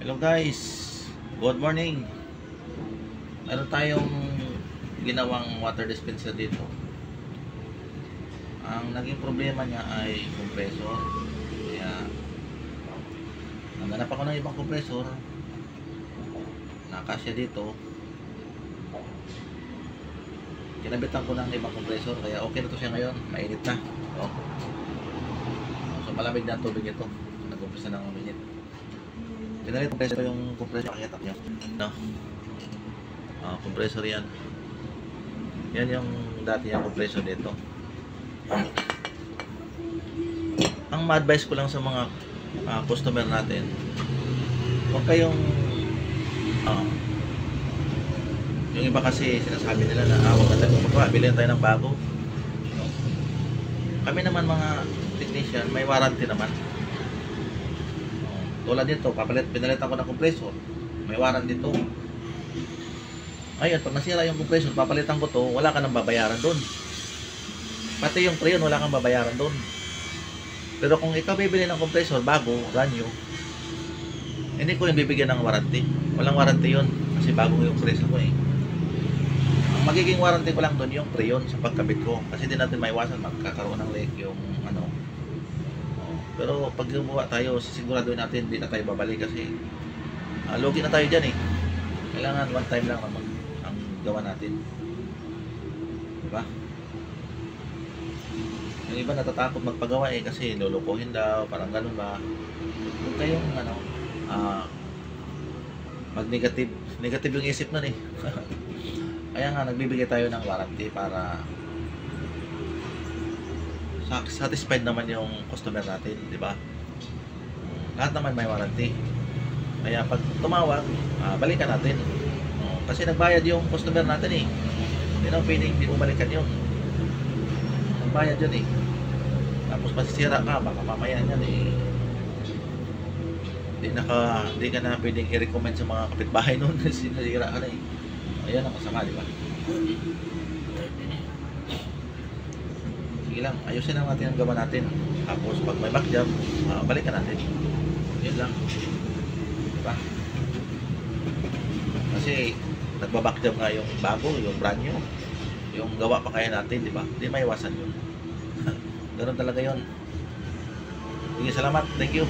Hello guys, good morning. Meron tayong ginawang water dispenser dito. Ang naging problema niya ay compressor. Kaya naghanap ako ng ibang compressor na kasya dito. Kinabitan ko ng ibang compressor, kaya okay na to siya ngayon. Mainit na. So malamig na tubig ito. Nag-umpisa ng uminit. Pinalit compressor yung compressor, makikita nyo, no? Compressor yan. Yan yung dati yung compressor dito. Ang ma-advise ko lang sa mga customer natin, huwag kayong yung iba kasi sinasabi nila na huwag na tayo magpagawa, bilhin tayo ng bago. Kami naman mga technician, may warranty naman. Tulad dito, pinalitan ko ng compressor, may warranty dito. Ayun, pag nasira yung compressor, papalitan ko to, wala ka nang babayaran doon. Pati yung preyon, wala kang babayaran doon. Pero kung ikaw bibili ng compressor bago, brand new, hindi ko yung bibigyan ng warranty. Walang warranty yun, kasi bago yung compressor ko eh. Ang magiging warranty ko lang doon yung preyon sa pagkabit ko, kasi di natin maiwasan magkakaroon ng leak yung ano. Pero pag gumawa tayo, sisiguraduhin natin hindi na tayo babalik kasi lugi na tayo dyan eh. Kailangan one time lang naman ang gawa natin, diba? Yung iba natatakot magpagawa eh kasi lulukuhin daw, parang ganun ba. Huwag kayong mag negative yung isip nun eh. Kaya nga nagbibigay tayo ng warranty para satisfied naman yung customer natin, di ba? Lahat naman may warranty. Kaya pag tumawag, balikan natin. Kasi nagbayad yung customer natin eh. Hindi na pwedeng bumalikan yun. Nagbayad yun eh. Tapos masisira ka, baka mamaya yan eh. Hindi ka na pwedeng i-recommend sa mga kapitbahay nun. Sinasira ka na eh. Ayan ang masama, di ba? Sige lang, ayusin lang natin ang gawa natin. Tapos pag may back job, balikan natin. Yun lang. Diba? Kasi nagbaback job nga yung bago, yung brand new. Yung gawa pa kaya natin, di ba? Hindi maiwasan yun. Ganun talaga yun. Sige, salamat. Thank you.